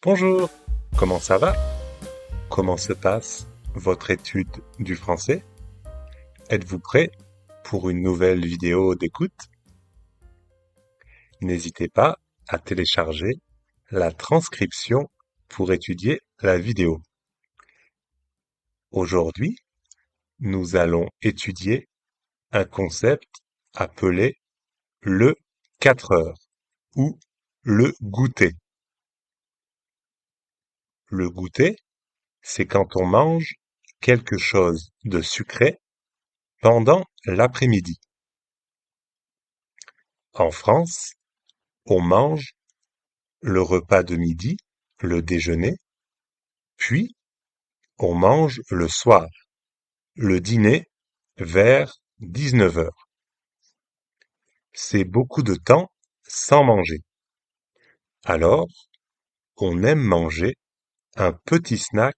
Bonjour, comment ça va? Comment se passe votre étude du français? Êtes-vous prêt pour une nouvelle vidéo d'écoute? N'hésitez pas à télécharger la transcription pour étudier la vidéo. Aujourd'hui, nous allons étudier un concept appelé le 4 heures ou le goûter. Le goûter, c'est quand on mange quelque chose de sucré pendant l'après-midi. En France, on mange le repas de midi, le déjeuner, puis on mange le soir, le dîner, vers 19 heures. C'est beaucoup de temps sans manger. Alors, on aime manger un petit snack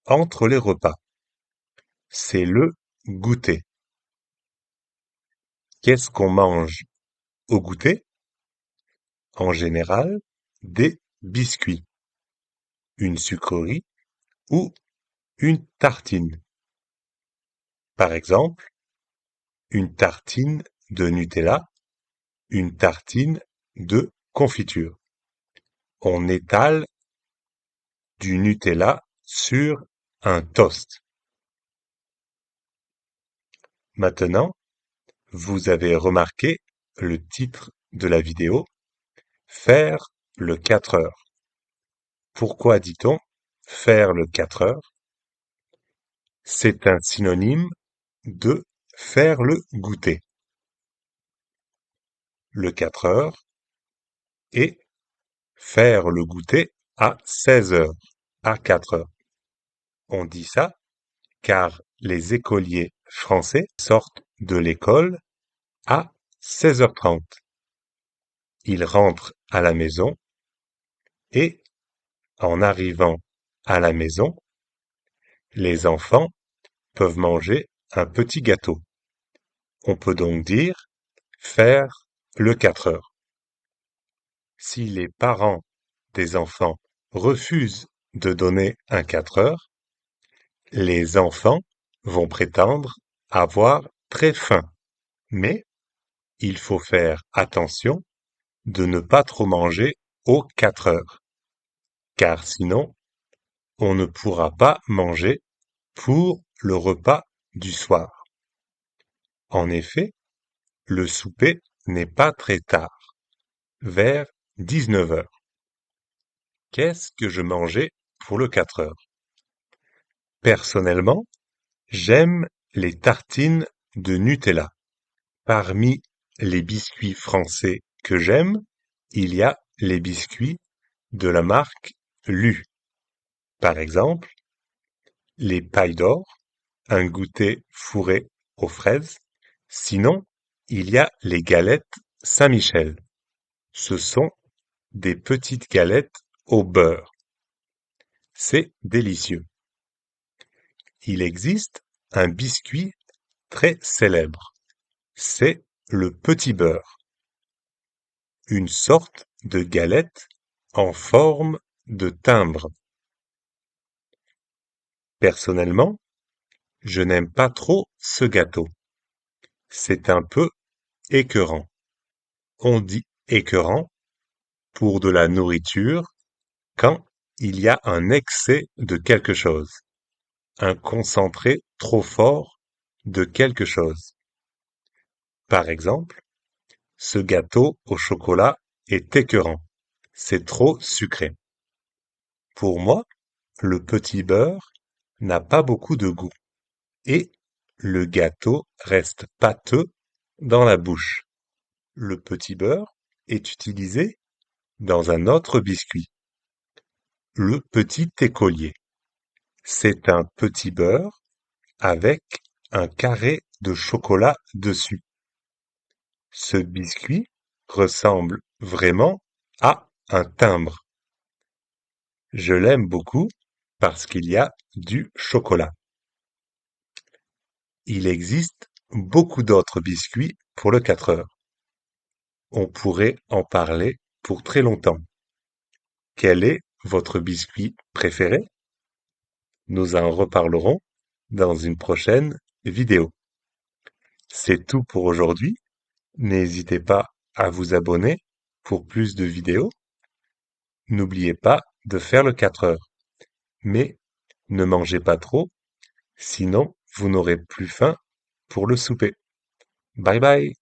entre les repas. C'est le goûter. Qu'est-ce qu'on mange au goûter? En général, des biscuits, une sucrerie ou une tartine. Par exemple, une tartine de Nutella, une tartine de confiture. On étale du Nutella sur un toast. Maintenant, vous avez remarqué le titre de la vidéo, faire le 4 heures. Pourquoi dit-on faire le 4 heures? C'est un synonyme de faire le goûter. Le 4 heures et faire le goûter à 16 heures, à 4 heures. On dit ça car les écoliers français sortent de l'école à 16h30. Ils rentrent à la maison et, en arrivant à la maison, les enfants peuvent manger un petit gâteau. On peut donc dire faire le 4 heures. Si les parents des enfants refusent de donner un 4 heures, les enfants vont prétendre avoir très faim. Mais il faut faire attention de ne pas trop manger aux 4 heures, car sinon on ne pourra pas manger pour le repas du soir. En effet, le souper n'est pas très tard, vers 19 heures. Qu'est-ce que je mangeais pour le 4 heures? Personnellement, j'aime les tartines de Nutella. Parmi les biscuits français que j'aime, il y a les biscuits de la marque Lu. Par exemple, les pailles d'or, un goûter fourré aux fraises. Sinon, il y a les galettes Saint-Michel. Ce sont des petites galettes au beurre. C'est délicieux. Il existe un biscuit très célèbre. C'est le petit beurre, une sorte de galette en forme de timbre. Personnellement, je n'aime pas trop ce gâteau. C'est un peu écœurant. On dit écœurant pour de la nourriture quand il y a un excès de quelque chose, un concentré trop fort de quelque chose. Par exemple, ce gâteau au chocolat est écœurant, c'est trop sucré. Pour moi, le petit beurre n'a pas beaucoup de goût et le gâteau reste pâteux dans la bouche. Le petit beurre est utilisé dans un autre biscuit, le petit écolier. C'est un petit beurre avec un carré de chocolat dessus. Ce biscuit ressemble vraiment à un timbre. Je l'aime beaucoup parce qu'il y a du chocolat. Il existe beaucoup d'autres biscuits pour le 4 heures. On pourrait en parler pour très longtemps. Quel est votre biscuit préféré? Nous en reparlerons dans une prochaine vidéo. C'est tout pour aujourd'hui. N'hésitez pas à vous abonner pour plus de vidéos. N'oubliez pas de faire le 4 heures. Mais ne mangez pas trop, sinon vous n'aurez plus faim pour le souper. Bye bye!